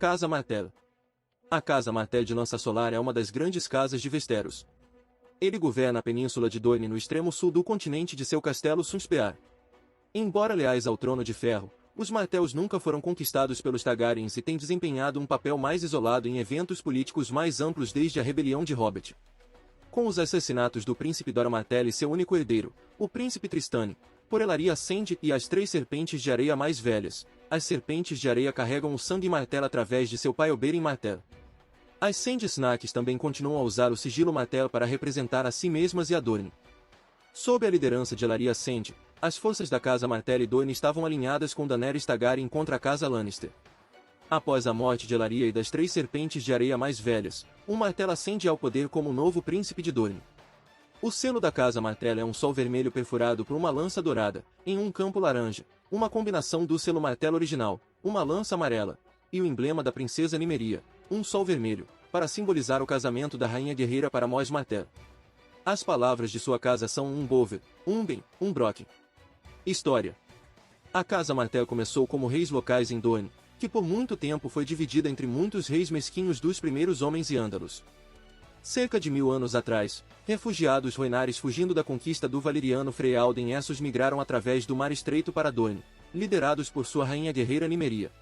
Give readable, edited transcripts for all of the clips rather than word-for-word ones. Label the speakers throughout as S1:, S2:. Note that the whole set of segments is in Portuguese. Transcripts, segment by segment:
S1: Casa Martell. A Casa Martell de Lança Solar é uma das grandes casas de Westeros. Ele governa a península de Dorne no extremo sul do continente de seu castelo Sunspear. Embora leais ao Trono de Ferro, os Martells nunca foram conquistados pelos Targaryens e têm desempenhado um papel mais isolado em eventos políticos mais amplos desde a rebelião de Hobbit. Com os assassinatos do príncipe Dora Martell e seu único herdeiro, o príncipe Tristane, por Ellaria Sand e as 3 serpentes de areia mais velhas, as serpentes de areia carregam o sangue Martell através de seu pai Oberyn Martell. As Sand Snakes também continuam a usar o sigilo Martell para representar a si mesmas e a Dorne. Sob a liderança de Ellaria Sand, as forças da Casa Martell e Dorne estavam alinhadas com Daenerys Targaryen contra a Casa Lannister. Após a morte de Ellaria e das 3 serpentes de areia mais velhas, um Martell ascende ao poder como novo príncipe de Dorne. O selo da Casa Martell é um sol vermelho perfurado por uma lança dourada, em um campo laranja, uma combinação do selo Martell original, uma lança amarela, e o emblema da princesa Nymeria, um sol vermelho, para simbolizar o casamento da rainha guerreira para Mos Martell. As palavras de sua casa são um Bover, um Ben, um Brocken. História. A Casa Martell começou como reis locais em Dorne, que por muito tempo foi dividida entre muitos reis mesquinhos dos primeiros homens e ândalos. Cerca de 1000 anos atrás, refugiados Rhoynares fugindo da conquista do valeriano Frey Alden Essos migraram através do Mar Estreito para Dorne, liderados por sua rainha guerreira Nymeria.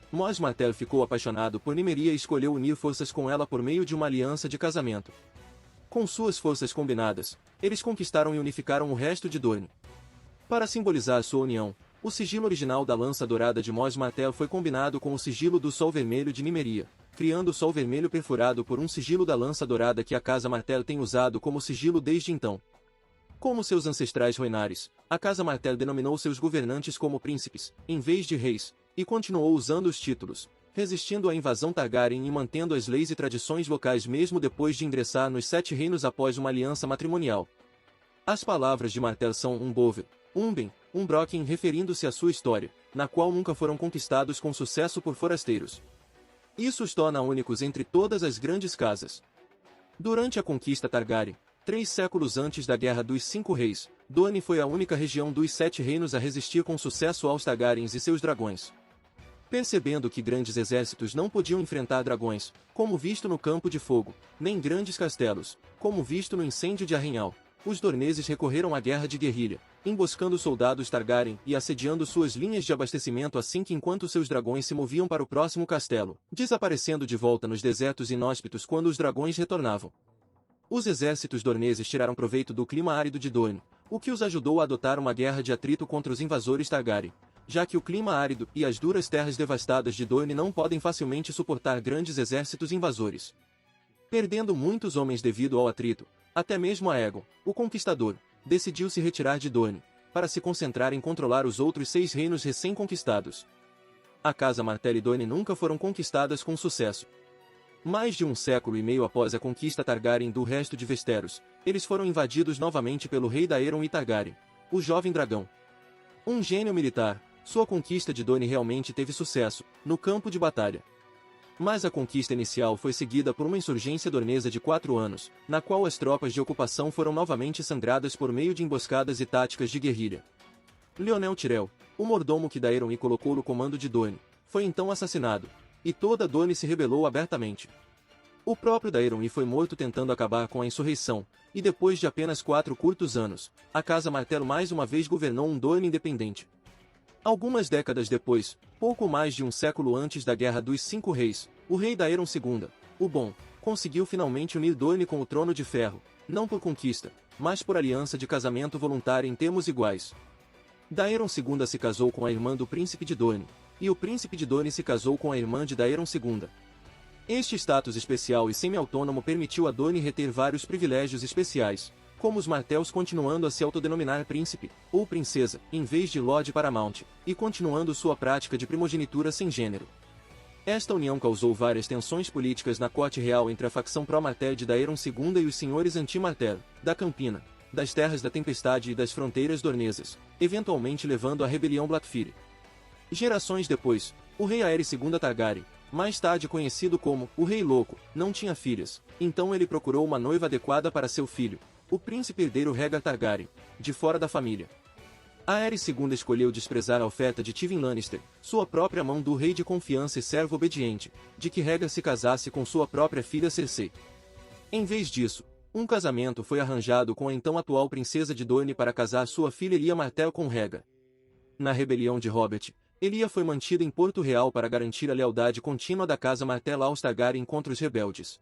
S1: Mos Martell ficou apaixonado por Nymeria e escolheu unir forças com ela por meio de uma aliança de casamento. Com suas forças combinadas, eles conquistaram e unificaram o resto de Dorne. Para simbolizar sua união, o sigilo original da lança dourada de Mos Martell foi combinado com o sigilo do Sol Vermelho de Nymeria, criando o Sol Vermelho perfurado por um sigilo da lança dourada que a Casa Martell tem usado como sigilo desde então. Como seus ancestrais Rhoynares, a Casa Martell denominou seus governantes como príncipes, em vez de reis, e continuou usando os títulos, resistindo à invasão Targaryen e mantendo as leis e tradições locais mesmo depois de ingressar nos 7 reinos após uma aliança matrimonial. As palavras de Martell são um Bover, um Ben, um Brocken referindo-se à sua história, na qual nunca foram conquistados com sucesso por forasteiros. Isso os torna únicos entre todas as grandes casas. Durante a conquista Targaryen, 3 séculos antes da Guerra dos 5 Reis, Dorne foi a única região dos 7 reinos a resistir com sucesso aos Targaryens e seus dragões. Percebendo que grandes exércitos não podiam enfrentar dragões, como visto no Campo de Fogo, nem grandes castelos, como visto no incêndio de Arrenhal, os dorneses recorreram à guerra de guerrilha, emboscando soldados Targaryen e assediando suas linhas de abastecimento assim que enquanto seus dragões se moviam para o próximo castelo, desaparecendo de volta nos desertos inóspitos quando os dragões retornavam. Os exércitos dorneses tiraram proveito do clima árido de Dorne, o que os ajudou a adotar uma guerra de atrito contra os invasores Targaryen, já que o clima árido e as duras terras devastadas de Dorne não podem facilmente suportar grandes exércitos invasores. Perdendo muitos homens devido ao atrito, até mesmo Aegon, o Conquistador, decidiu se retirar de Dorne, para se concentrar em controlar os outros 6 reinos recém-conquistados. A Casa Martell e Dorne nunca foram conquistadas com sucesso. Mais de 1 século e meio após a conquista Targaryen do resto de Westeros, eles foram invadidos novamente pelo rei Daeron I Targaryen, o Jovem Dragão. Um gênio militar, sua conquista de Dorne realmente teve sucesso, no campo de batalha. Mas a conquista inicial foi seguida por uma insurgência dornesa de 4 anos, na qual as tropas de ocupação foram novamente sangradas por meio de emboscadas e táticas de guerrilha. Lyonel Tyrell, o mordomo que Daeron I colocou no comando de Dorne, foi então assassinado, e toda Dorne se rebelou abertamente. O próprio Daeron I foi morto tentando acabar com a insurreição, e depois de apenas 4 curtos anos, a Casa Martell mais uma vez governou um Dorne independente. Algumas décadas depois, pouco mais de 1 século antes da Guerra dos 5 Reis, o rei Daeron II, o Bom, conseguiu finalmente unir Dorne com o Trono de Ferro, não por conquista, mas por aliança de casamento voluntária em termos iguais. Daeron II se casou com a irmã do príncipe de Dorne, e o príncipe de Dorne se casou com a irmã de Daeron II. Este status especial e semi-autônomo permitiu a Dorne reter vários privilégios especiais, como os Martells continuando a se autodenominar príncipe, ou princesa, em vez de Lord Paramount, e continuando sua prática de primogenitura sem gênero. Esta união causou várias tensões políticas na corte real entre a facção pró-Martell de Daeron II e os senhores anti-Martell, da Campina, das Terras da Tempestade e das fronteiras dornesas, eventualmente levando à rebelião Blackfyre. Gerações depois, o rei Aerys II Targaryen, mais tarde conhecido como o Rei Louco, não tinha filhas, então ele procurou uma noiva adequada para seu filho, o príncipe herdeiro Rhaegar Targaryen, de fora da família. Aerys II escolheu desprezar a oferta de Tywin Lannister, sua própria mão do rei de confiança e servo obediente, de que Rhaegar se casasse com sua própria filha Cersei. Em vez disso, um casamento foi arranjado com a então atual princesa de Dorne para casar sua filha Elia Martell com Rhaegar. Na rebelião de Hobbit, Elia foi mantida em Porto Real para garantir a lealdade contínua da casa Martell aos Targaryen contra os rebeldes.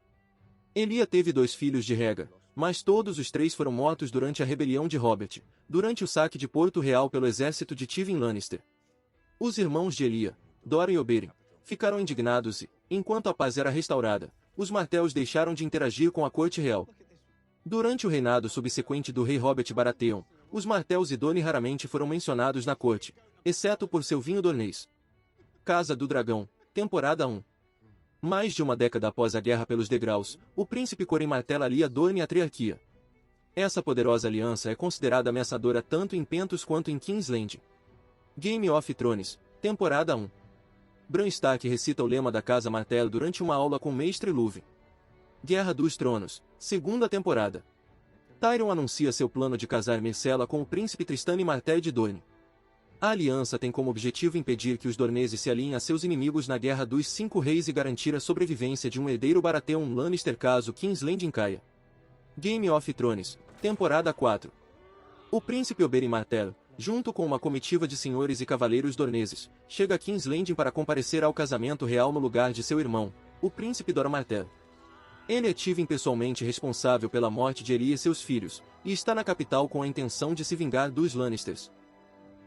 S1: Elia teve 2 filhos de Rhaegar, mas todos os 3 foram mortos durante a rebelião de Hobbit, durante o saque de Porto Real pelo exército de Tywin Lannister. Os irmãos de Elia, Doran e Oberyn, ficaram indignados e, enquanto a paz era restaurada, os Martells deixaram de interagir com a corte real. Durante o reinado subsequente do rei Robert Baratheon, os Martells e Dorne raramente foram mencionados na corte, exceto por seu vinho dornês. Casa do Dragão, temporada 1. Mais de uma década após a guerra pelos degraus, o príncipe Coren martela ali a Dorne e a Triarquia. Essa poderosa aliança é considerada ameaçadora tanto em Pentos quanto em King's Landing. Game of Thrones, temporada 1. Bran Stark recita o lema da Casa Martell durante uma aula com Mestre Luwin. Guerra dos Tronos, segunda temporada. Tyrion anuncia seu plano de casar Myrcella com o príncipe Trystane Martell de Dorne. A aliança tem como objetivo impedir que os dorneses se alinhem a seus inimigos na Guerra dos 5 Reis e garantir a sobrevivência de um herdeiro Baratheon Lannister caso King's Landing caia. Game of Thrones, temporada 4. O príncipe Oberyn Martell, junto com uma comitiva de senhores e cavaleiros dorneses, chega a King's Landing para comparecer ao casamento real no lugar de seu irmão, o príncipe Doran Martell. Ele é Tywin pessoalmente responsável pela morte de Elia e seus filhos, e está na capital com a intenção de se vingar dos Lannisters.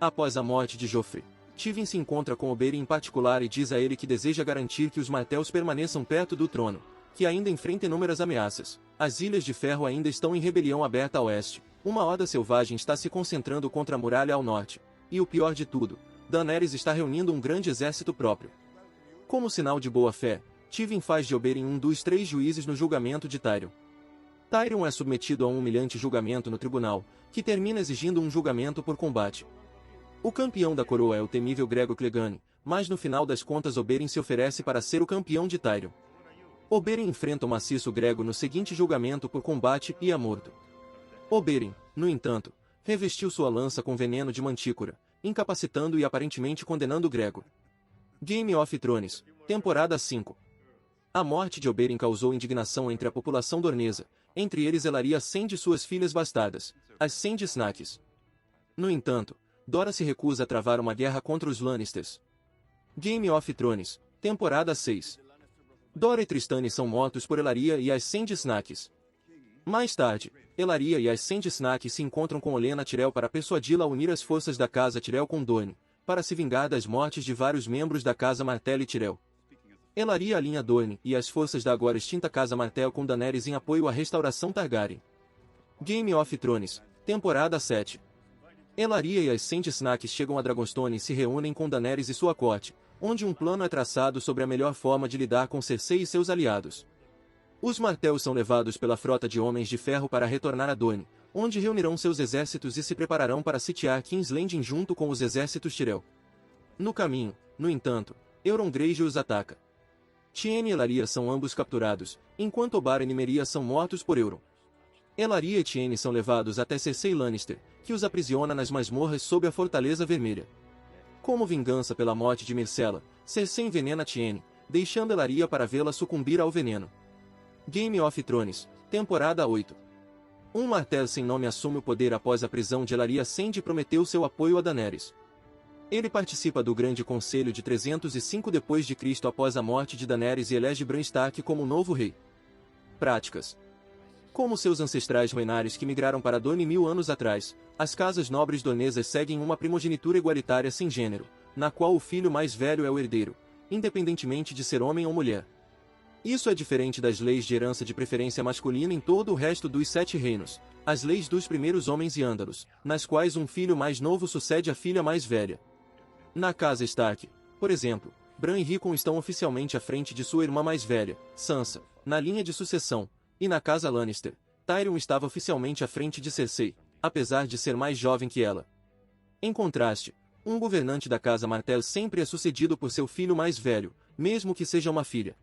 S1: Após a morte de Joffrey, Tywin se encontra com Oberyn em particular e diz a ele que deseja garantir que os Martells permaneçam perto do trono, que ainda enfrenta inúmeras ameaças. As Ilhas de Ferro ainda estão em rebelião aberta a oeste, uma horda selvagem está se concentrando contra a muralha ao norte, e o pior de tudo, Daenerys está reunindo um grande exército próprio. Como sinal de boa-fé, Tywin faz de Oberyn um dos 3 juízes no julgamento de Tyrion. Tyrion é submetido a um humilhante julgamento no tribunal, que termina exigindo um julgamento por combate. O campeão da coroa é o temível Gregor Clegane, mas no final das contas Oberyn se oferece para ser o campeão de Tyrion. Oberyn enfrenta o maciço Gregor no seguinte julgamento por combate e é morto. Oberyn, no entanto, revestiu sua lança com veneno de mantícora, incapacitando e aparentemente condenando Gregor. Game of Thrones, temporada 5. A morte de Oberyn causou indignação entre a população dornesa, entre eles Ellaria Sand e suas filhas bastardas, as Sand Snacks. No entanto, Dora se recusa a travar uma guerra contra os Lannisters. Game of Thrones, temporada 6. Dora e Trystane são mortos por Ellaria e as Sand Snacks. Mais tarde, Ellaria e as Sand Snacks se encontram com Olenna Tyrell para persuadi-la a unir as forças da Casa Tyrell com Dorne, para se vingar das mortes de vários membros da Casa Martell e Tyrell. Ellaria alinha Dorne e as forças da agora extinta Casa Martell com Daenerys em apoio à restauração Targaryen. Game of Thrones, temporada 7. Ellaria e as Sand Snacks chegam a Dragonstone e se reúnem com Daenerys e sua corte, onde um plano é traçado sobre a melhor forma de lidar com Cersei e seus aliados. Os Martells são levados pela frota de Homens de Ferro para retornar a Dorne, onde reunirão seus exércitos e se prepararão para sitiar King's Landing junto com os exércitos Tyrell. No caminho, no entanto, Euron Greyjoy os ataca. Tyene e Ellaria são ambos capturados, enquanto Oberyn e Meria são mortos por Euron. Ellaria e Tyene são levados até Cersei Lannister, que os aprisiona nas masmorras sob a Fortaleza Vermelha. Como vingança pela morte de Myrcella, Cersei envenena Tyene, deixando Ellaria para vê-la sucumbir ao veneno. Game of Thrones, temporada 8. Um Martell sem nome assume o poder após a prisão de Ellaria Sand e prometeu seu apoio a Daenerys. Ele participa do Grande Conselho de 305 d.C. após a morte de Daenerys e elege Bran Stark como novo rei. Práticas. Como seus ancestrais Rhoynares que migraram para Dorne 1000 anos atrás, as casas nobres dornesas seguem uma primogenitura igualitária sem gênero, na qual o filho mais velho é o herdeiro, independentemente de ser homem ou mulher. Isso é diferente das leis de herança de preferência masculina em todo o resto dos 7 reinos, as leis dos primeiros homens e ândalos, nas quais um filho mais novo sucede a filha mais velha. Na casa Stark, por exemplo, Bran e Rickon estão oficialmente à frente de sua irmã mais velha, Sansa, na linha de sucessão, e na casa Lannister, Tyrion estava oficialmente à frente de Cersei, apesar de ser mais jovem que ela. Em contraste, um governante da casa Martell sempre é sucedido por seu filho mais velho, mesmo que seja uma filha.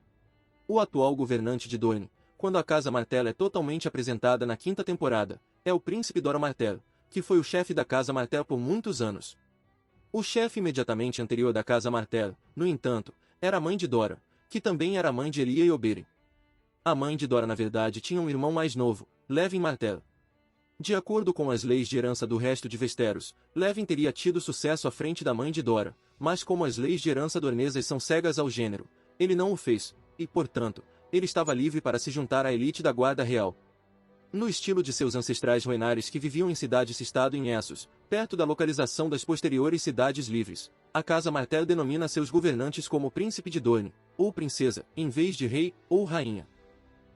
S1: O atual governante de Dorne, quando a casa Martell é totalmente apresentada na 5ª temporada, é o príncipe Doran Martell, que foi o chefe da Casa Martell por muitos anos. O chefe imediatamente anterior da Casa Martell, no entanto, era a mãe de Dora, que também era a mãe de Elia e Oberyn. A mãe de Dora na verdade tinha um irmão mais novo, Levin Martell. De acordo com as leis de herança do resto de Westeros, Levin teria tido sucesso à frente da mãe de Dora, mas como as leis de herança dornesas são cegas ao gênero, ele não o fez, e, portanto, ele estava livre para se juntar à elite da Guarda Real. No estilo de seus ancestrais Rhoenares que viviam em cidades-estado em Essos, perto da localização das posteriores cidades livres, a Casa Martell denomina seus governantes como Príncipe de Dorne, ou Princesa, em vez de Rei, ou Rainha.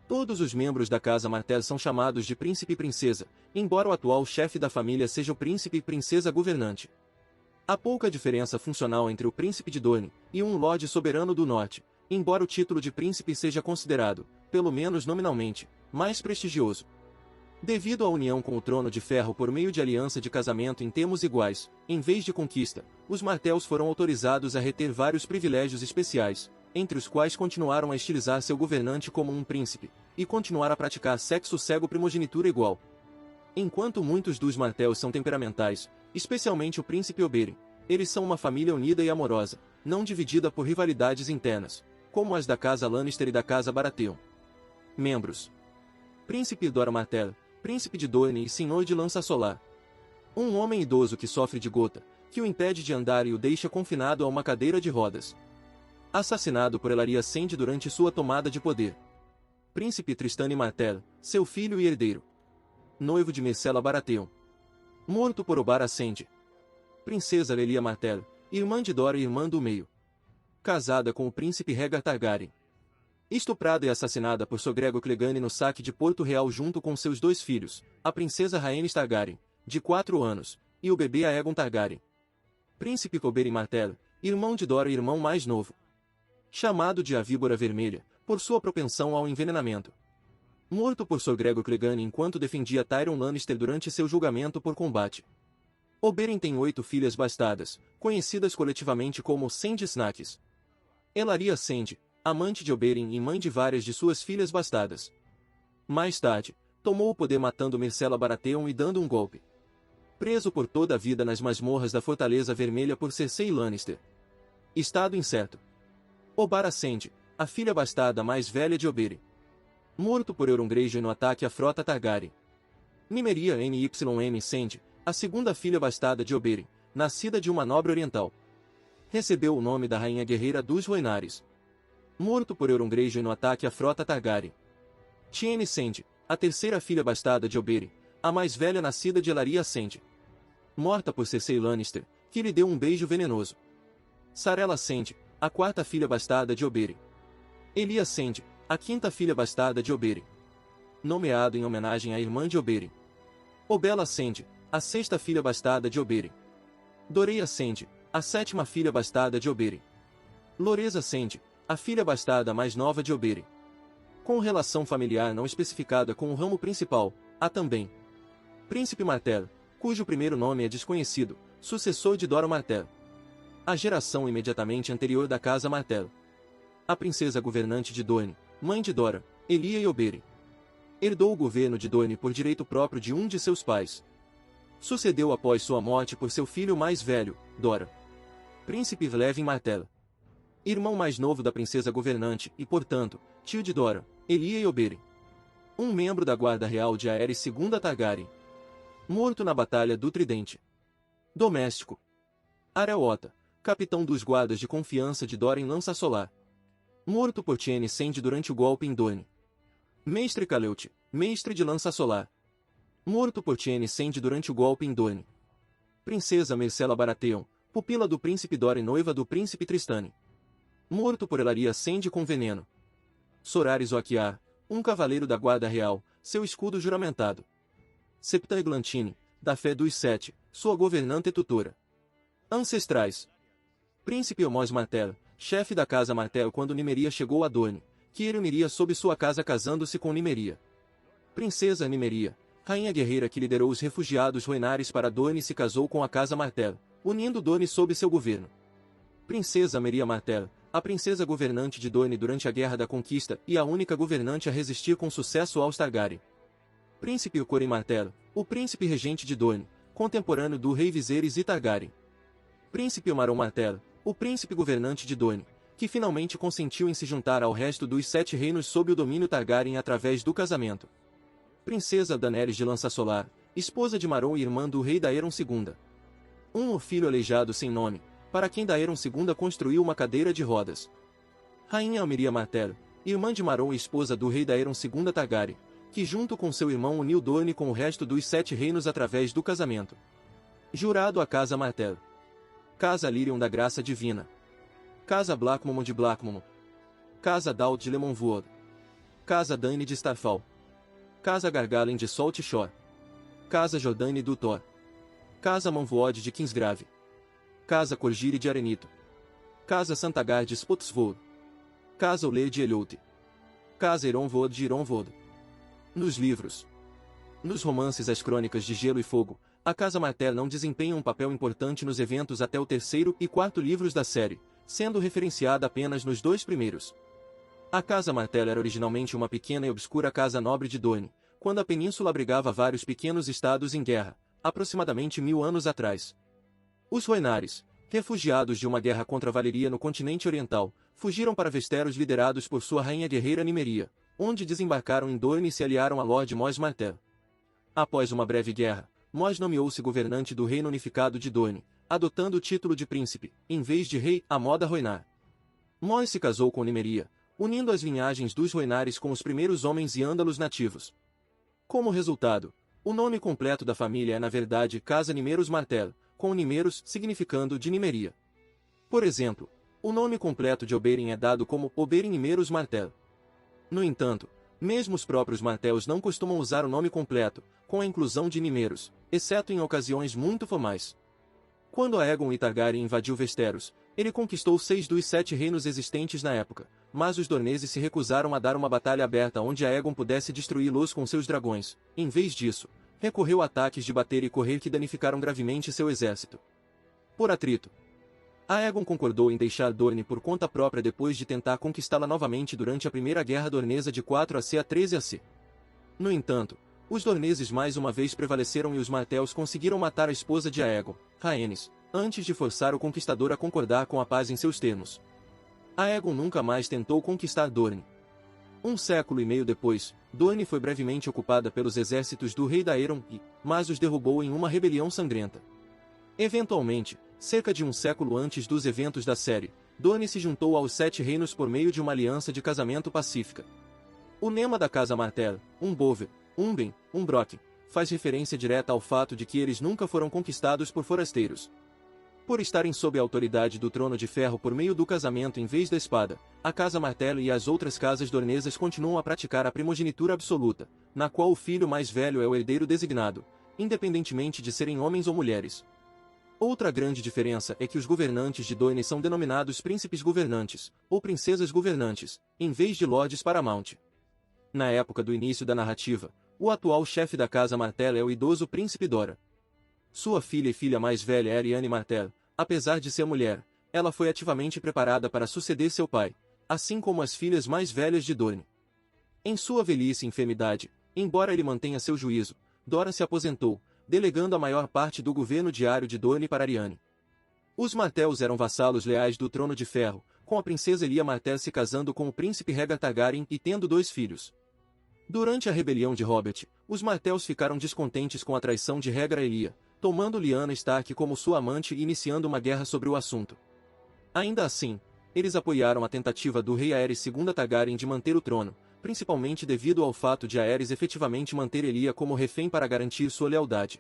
S1: Todos os membros da Casa Martell são chamados de Príncipe e Princesa, embora o atual chefe da família seja o Príncipe e Princesa governante. Há pouca diferença funcional entre o Príncipe de Dorne e um Lorde Soberano do Norte, embora o título de Príncipe seja considerado, pelo menos nominalmente, mais prestigioso. Devido à união com o Trono de Ferro por meio de aliança de casamento em termos iguais, em vez de conquista, os Martells foram autorizados a reter vários privilégios especiais, entre os quais continuaram a estilizar seu governante como um príncipe, e continuar a praticar sexo cego primogenitura igual. Enquanto muitos dos Martells são temperamentais, especialmente o príncipe Oberyn, eles são uma família unida e amorosa, não dividida por rivalidades internas, como as da Casa Lannister e da Casa Baratheon. Membros: Príncipe Dora Martell, Príncipe de Dorne e Senhor de Lança Solar. Um homem idoso que sofre de gota, que o impede de andar e o deixa confinado a uma cadeira de rodas. Assassinado por Ellaria Sand durante sua tomada de poder. Príncipe Trystane Martell, seu filho e herdeiro. Noivo de Myrcella Baratheon. Morto por Oberyn Sand. Princesa Lelia Martell, irmã de Dora e irmã do meio. Casada com o príncipe Rhaegar Targaryen. Estuprada e assassinada por Sogrego Clegane no saque de Porto Real junto com seus dois filhos, a princesa Rhaenys Targaryen, de 4 anos, e o bebê Aegon Targaryen. Príncipe Oberyn Martell, irmão de Dora e irmão mais novo. Chamado de a Víbora Vermelha, por sua propensão ao envenenamento. Morto por Sogrego Clegane enquanto defendia Tyrion Lannister durante seu julgamento por combate. Oberyn tem 8 filhas bastardas, conhecidas coletivamente como Sand Snacks. Ellaria Sand, amante de Oberyn e mãe de várias de suas filhas bastardas. Mais tarde, tomou o poder matando Myrcella Baratheon e dando um golpe. Preso por toda a vida nas masmorras da Fortaleza Vermelha por Cersei Lannister. Estado incerto. Oberyn Sand, a filha bastarda mais velha de Oberyn. Morto por Euron Greyjoy no ataque à frota Targaryen. Nymeria Nym Sand, a segunda filha bastarda de Oberyn, nascida de uma nobre oriental. Recebeu o nome da rainha guerreira dos Rhoenares. Morto por Euron Greyjoy no ataque à frota Targaryen. Tiene Sand, a terceira filha bastarda de Oberyn, a mais velha nascida de Ellaria Sand. Morta por Cersei Lannister, que lhe deu um beijo venenoso. Sarella Sand, a quarta filha bastarda de Oberyn. Elia Sand, a quinta filha bastarda de Oberyn. Nomeado em homenagem à irmã de Oberyn. Obella Sand, a sexta filha bastarda de Oberyn. Doreia Sand, a sétima filha bastarda de Oberyn. Loresa Sand, a filha bastarda mais nova de Oberyn. Com relação familiar não especificada com o ramo principal, há também Príncipe Martell, cujo primeiro nome é desconhecido, sucessor de Dora Martell. A geração imediatamente anterior da Casa Martell. A princesa governante de Dorne, mãe de Dora, Elia e Oberyn. Herdou o governo de Dorne por direito próprio de um de seus pais. Sucedeu após sua morte por seu filho mais velho, Dora. Príncipe Levin Martell. Irmão mais novo da princesa governante e, portanto, tio de Dora, Elia e Oberyn. Um membro da Guarda Real de Aerys II Targaryen. Morto na Batalha do Tridente. Doméstico. Areota, capitão dos guardas de confiança de Dora em Lança Solar. Morto por Tiene Sand durante o golpe em Dorne. Mestre Caleute, mestre de Lança Solar. Morto por Tiene Sand durante o golpe em Dorne. Princesa Myrcella Baratheon, pupila do príncipe Dora e noiva do príncipe Trystane. Morto por Ellaria Sand com veneno. Soraris Oakiar, um cavaleiro da Guarda Real, seu escudo juramentado. Septa Eglantine, da fé dos Sete, sua governanta e tutora. Ancestrais. Príncipe Omos Martell, chefe da Casa Martell quando Nymeria chegou a Dorne, que ele uniria sob sua casa casando-se com Nymeria. Princesa Nymeria, rainha guerreira que liderou os refugiados Rhoenares para Dorne e se casou com a Casa Martell, unindo Dorne sob seu governo. Princesa Meria Martell, a princesa governante de Dorne durante a Guerra da Conquista e a única governante a resistir com sucesso aos Targaryen. Príncipe Corin Martell, o príncipe regente de Dorne, contemporâneo do rei Viserys Targaryen. Príncipe Oberyn Martell, o príncipe governante de Dorne, que finalmente consentiu em se juntar ao resto dos 7 reinos sob o domínio Targaryen através do casamento. Princesa Daenerys de Lança Solar, esposa de Maron e irmã do rei Daeron II. Um filho aleijado sem nome, para quem Daeron II construiu uma cadeira de rodas. Rainha Almeria Martell, irmã de Maron e esposa do rei Daeron II Targaryen, que junto com seu irmão uniu Dorne com o resto dos 7 reinos através do casamento. Jurado a Casa Martell. Casa Lyrion da Graça Divina. Casa Blackmon de Blackmon. Casa Dalt de Lemonwood. Casa Dany de Starfall. Casa Gargalen de Salt Shore. Casa Jordane do Thor. Casa Monvood de Kingsgrave. Casa Corgire de Arenito. Casa Santagar de Spotswood. Casa Oler de Eliote. Casa Ironvood de Ironvood. Nos livros. Nos romances As Crônicas de Gelo e Fogo, a Casa Martell não desempenha um papel importante nos eventos até o 3º e 4º livros da série, sendo referenciada apenas nos 2 primeiros. A Casa Martell era originalmente uma pequena e obscura casa nobre de Dorne, quando a península abrigava vários pequenos estados em guerra, aproximadamente 1000 anos atrás. Os Rhoenares, refugiados de uma guerra contra Valyria no continente oriental, fugiram para Westeros liderados por sua rainha guerreira Nymeria, onde desembarcaram em Dorne e se aliaram a Lord Mos Martell. Após uma breve guerra, Mos nomeou-se governante do reino unificado de Dorne, adotando o título de príncipe, em vez de rei, à moda Rhoenar. Mos se casou com Nymeria, unindo as linhagens dos Rhoenares com os primeiros homens e ândalos nativos. Como resultado, o nome completo da família é na verdade Casa Nymeros Martell, com Nymeros significando de Nymeria. Por exemplo, o nome completo de Oberyn é dado como Oberyn Nymeros Martell. No entanto, mesmo os próprios Martells não costumam usar o nome completo, com a inclusão de Nymeros, exceto em ocasiões muito formais. Quando Aegon Targaryen invadiu Westeros, ele conquistou 6 dos 7 reinos existentes na época, mas os dorneses se recusaram a dar uma batalha aberta onde Aegon pudesse destruí-los com seus dragões. Em vez disso, recorreu a ataques de bater e correr que danificaram gravemente seu exército. Por atrito, Aegon concordou em deixar Dorne por conta própria depois de tentar conquistá-la novamente durante a Primeira Guerra Dornesa de 4 AC a 13 AC. No entanto, os dorneses mais uma vez prevaleceram e os Martells conseguiram matar a esposa de Aegon, Rhaenys, antes de forçar o conquistador a concordar com a paz em seus termos. Aegon nunca mais tentou conquistar Dorne. 1 século e meio depois, Dorne foi brevemente ocupada pelos exércitos do rei Daeron mas os derrubou em uma rebelião sangrenta. Eventualmente, cerca de 1 século antes dos eventos da série, Dorne se juntou aos 7 reinos por meio de uma aliança de casamento pacífica. O lema da Casa Martell, Umbover, Umben, Umbrock, faz referência direta ao fato de que eles nunca foram conquistados por forasteiros. Por estarem sob a autoridade do Trono de Ferro por meio do casamento em vez da espada, a Casa Martell e as outras casas dornesas continuam a praticar a primogenitura absoluta, na qual o filho mais velho é o herdeiro designado, independentemente de serem homens ou mulheres. Outra grande diferença é que os governantes de Dorne são denominados príncipes governantes, ou princesas governantes, em vez de lords Paramount. Na época do início da narrativa, o atual chefe da Casa Martell é o idoso príncipe Dora. Sua filha e filha mais velha é Arianne Martell. Apesar de ser mulher, ela foi ativamente preparada para suceder seu pai, assim como as filhas mais velhas de Dorne. Em sua velhice e enfermidade, embora ele mantenha seu juízo, Dora se aposentou, delegando a maior parte do governo diário de Dorne para Arianne. Os Martells eram vassalos leais do Trono de Ferro, com a princesa Elia Martell se casando com o príncipe Rhaegar Targaryen e tendo 2 filhos. Durante a rebelião de Robert, os Martells ficaram descontentes com a traição de Rhaegar a Elia, tomando Lyanna Stark como sua amante e iniciando uma guerra sobre o assunto. Ainda assim, eles apoiaram a tentativa do rei Aerys II Targaryen de manter o trono, principalmente devido ao fato de Aerys efetivamente manter Elia como refém para garantir sua lealdade.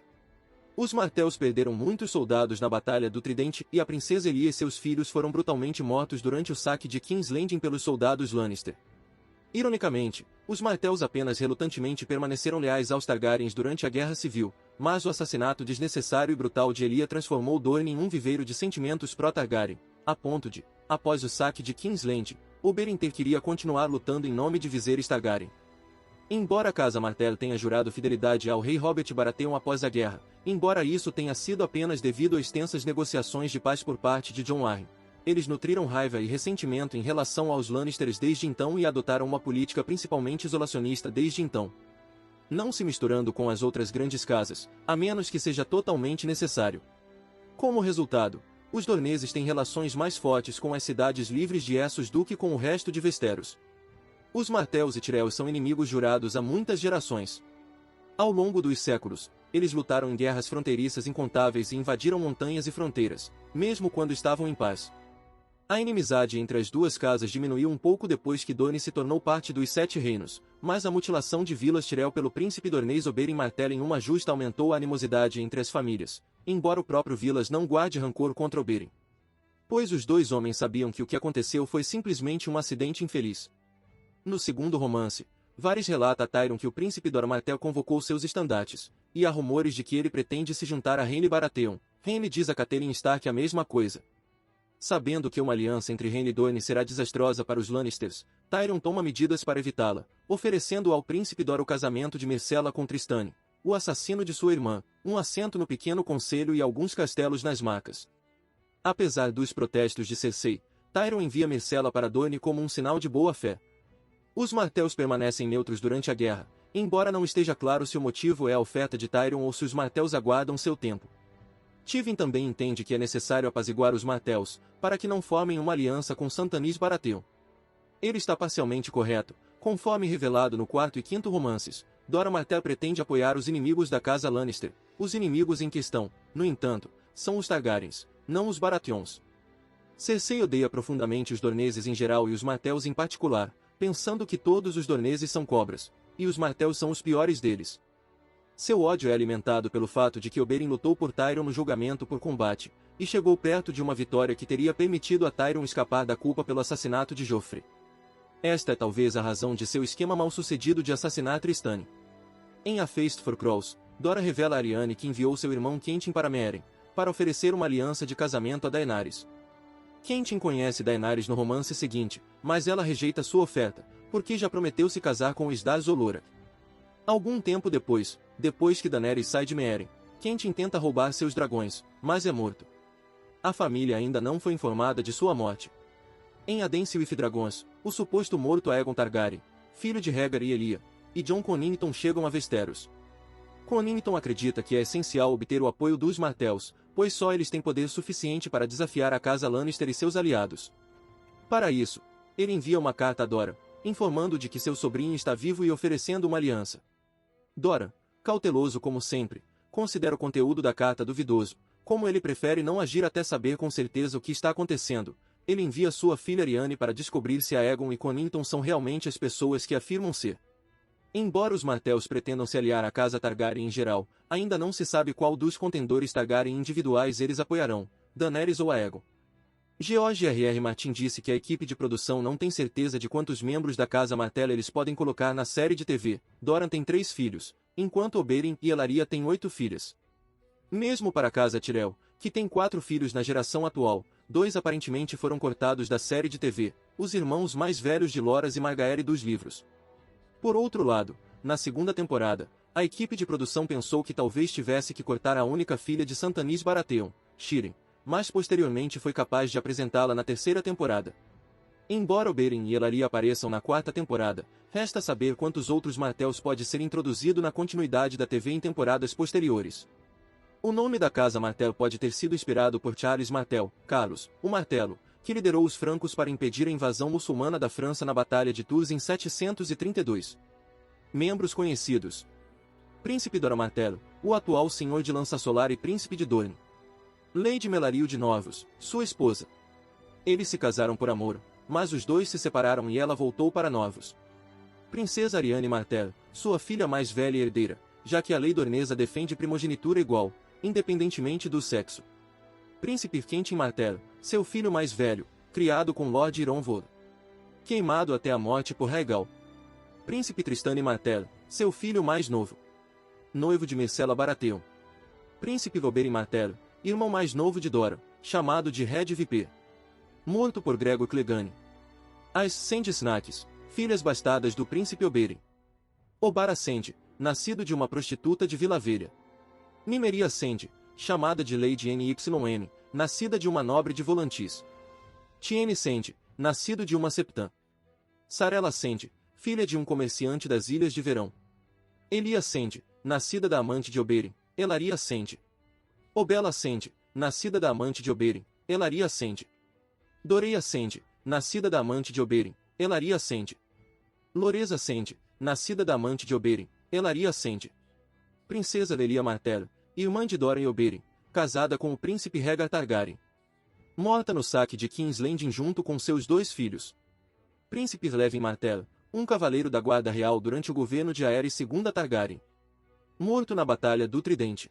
S1: Os Martells perderam muitos soldados na Batalha do Tridente e a princesa Elia e seus filhos foram brutalmente mortos durante o saque de King's Landing pelos soldados Lannister. Ironicamente, os Martells apenas relutantemente permaneceram leais aos Targaryens durante a Guerra Civil, mas o assassinato desnecessário e brutal de Elia transformou Dorne em um viveiro de sentimentos pró-Targaryen, a ponto de, após o saque de King's Landing, Oberyn queria continuar lutando em nome de Viserys Targaryen. Embora a Casa Martell tenha jurado fidelidade ao rei Robert Baratheon após a guerra, embora isso tenha sido apenas devido a extensas negociações de paz por parte de Jon Arryn, eles nutriram raiva e ressentimento em relação aos Lannisters desde então e adotaram uma política principalmente isolacionista desde então. não se misturando com as outras grandes casas, a menos que seja totalmente necessário. Como resultado, os Dorneses têm relações mais fortes com as cidades livres de Essos do que com o resto de Westeros. Os Martells e Tyrells são inimigos jurados há muitas gerações. Ao longo dos séculos, eles lutaram em guerras fronteiriças incontáveis e invadiram montanhas e fronteiras, mesmo quando estavam em paz. A inimizade entre as duas casas diminuiu um pouco depois que Dorne se tornou parte dos Sete Reinos, mas a mutilação de Vilas Tyrell pelo príncipe Dornês Oberyn Martell em uma justa aumentou a animosidade entre as famílias, embora o próprio Vilas não guarde rancor contra Oberyn. Pois os dois homens sabiam que o que aconteceu foi simplesmente um acidente infeliz. No segundo romance, Varys relata a Tyrion que o príncipe Dor Martell convocou seus estandartes, e há rumores de que ele pretende se juntar a Renly Baratheon. Renly diz a Catelyn Stark a mesma coisa. Sabendo que uma aliança entre Renly e Dorne será desastrosa para os Lannisters, Tyrion toma medidas para evitá-la, oferecendo ao príncipe Dor o casamento de Myrcella com Tristane, o assassino de sua irmã, um assento no pequeno conselho e alguns castelos nas Marcas. Apesar dos protestos de Cersei, Tyrion envia Myrcella para Dorne como um sinal de boa-fé. Os Martells permanecem neutros durante a guerra, embora não esteja claro se o motivo é a oferta de Tyrion ou se os Martells aguardam seu tempo. Tywin também entende que é necessário apaziguar os Martells, para que não formem uma aliança com Santanis Baratheon. Ele está parcialmente correto, conforme revelado no quarto e quinto romances. Dora Martell pretende apoiar os inimigos da casa Lannister. Os inimigos em questão, no entanto, são os Targaryens, não os Baratheons. Cersei odeia profundamente os Dorneses em geral e os Martells em particular, pensando que todos os Dorneses são cobras, e os Martells são os piores deles. Seu ódio é alimentado pelo fato de que Oberyn lutou por Tyrion no julgamento por combate, e chegou perto de uma vitória que teria permitido a Tyrion escapar da culpa pelo assassinato de Joffrey. Esta é talvez a razão de seu esquema mal-sucedido de assassinar Tristane. Em A Feast for Crows, Dora revela a Aryane que enviou seu irmão Quentyn para Meereen, para oferecer uma aliança de casamento a Daenerys. Quentyn conhece Daenerys no romance seguinte, mas ela rejeita sua oferta, porque já prometeu se casar com Isdar Zolora. Algum tempo depois que Daenerys sai de Meereen, Quentyn tenta roubar seus dragões, mas é morto. A família ainda não foi informada de sua morte. Em A Dance with Dragons, o suposto morto Aegon Targaryen, filho de Rhaegar e Elia, e Jon Connington chegam a Westeros. Connington acredita que é essencial obter o apoio dos Martells, pois só eles têm poder suficiente para desafiar a casa Lannister e seus aliados. Para isso, ele envia uma carta a Dora, informando de que seu sobrinho está vivo e oferecendo uma aliança. Dora, cauteloso como sempre, considera o conteúdo da carta duvidoso. Como ele prefere não agir até saber com certeza o que está acontecendo, ele envia sua filha Aryane para descobrir se Aegon e Connington são realmente as pessoas que afirmam ser. Embora os Martells pretendam se aliar à casa Targaryen em geral, ainda não se sabe qual dos contendores Targaryen individuais eles apoiarão, Daenerys ou Aegon. George R.R. Martin disse que a equipe de produção não tem certeza de quantos membros da casa Martell eles podem colocar na série de TV. Doran tem 3 filhos, enquanto Oberyn e Ellaria têm 8 filhas. Mesmo para a casa Tyrell, que tem 4 filhos na geração atual, 2 aparentemente foram cortados da série de TV, os irmãos mais velhos de Loras e Margaery dos livros. Por outro lado, na segunda temporada, a equipe de produção pensou que talvez tivesse que cortar a única filha de Santanis Baratheon, Shireen, mas posteriormente foi capaz de apresentá-la na terceira temporada. Embora Oberyn e Ellaria apareçam na quarta temporada, resta saber quantos outros Martells pode ser introduzido na continuidade da TV em temporadas posteriores. O nome da casa Martell pode ter sido inspirado por Charles Martel, Carlos, o Martelo, que liderou os francos para impedir a invasão muçulmana da França na Batalha de Tours em 732. Membros conhecidos: Príncipe Dora Martell, o atual Senhor de Lança Solar e Príncipe de Dorne. Lady Melaril de Novos, sua esposa. Eles se casaram por amor, mas os dois se separaram e ela voltou para Novos. Princesa Aryane Martell, sua filha mais velha e herdeira, já que a lei dornesa defende primogenitura igual, independentemente do sexo. Príncipe Quentyn Martell, seu filho mais velho, criado com Lord Ironvor. Queimado até a morte por Rhaegal. Príncipe Tristane Martell, seu filho mais novo. Noivo de Myrcella Baratheon. Príncipe Oberyn Martell, irmão mais novo de Dora, chamado de Red VP. Morto por Gregor Clegane. As Sand Snacks, filhas bastardas do príncipe Oberyn. Obara Sand, nascido de uma prostituta de Vila Velha. Nymeria Sand, chamada de Lady Nyn, nascida de uma nobre de Volantis. Tiene Sand, nascido de uma septã. Sarella Sand, filha de um comerciante das Ilhas de Verão. Eli ascende, nascida da amante de Oberyn, Elaria ascende. Obela ascende, nascida da amante de Oberyn, Elaria ascende. Dorei ascende, nascida da amante de Oberyn, Elaria ascende. Loresa ascende, nascida da amante de Oberyn, Elaria ascende. Princesa Lelia Martell, irmã de Doran e Oberyn, casada com o príncipe Rhaegar Targaryen. Morta no saque de King's Landing junto com seus 2 filhos. Príncipe Levin Martell, um cavaleiro da guarda real durante o governo de Aerys II Targaryen. Morto na Batalha do Tridente.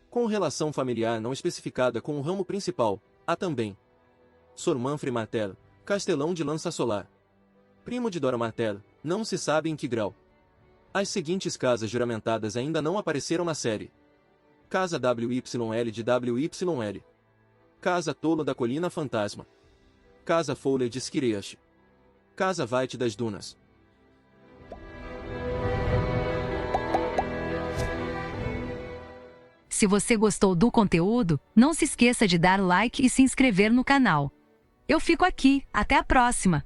S1: Com relação familiar não especificada com o ramo principal, há também Sor Manfred Martell, castelão de Lança Solar. Primo de Dora Martell, não se sabe em que grau. As seguintes casas juramentadas ainda não apareceram na série. Casa WYL de WYL. Casa Tolo da Colina Fantasma. Casa Fowler de Skireash. Casa White das Dunas.
S2: Se você gostou do conteúdo, não se esqueça de dar like e se inscrever no canal. Eu fico aqui, até a próxima!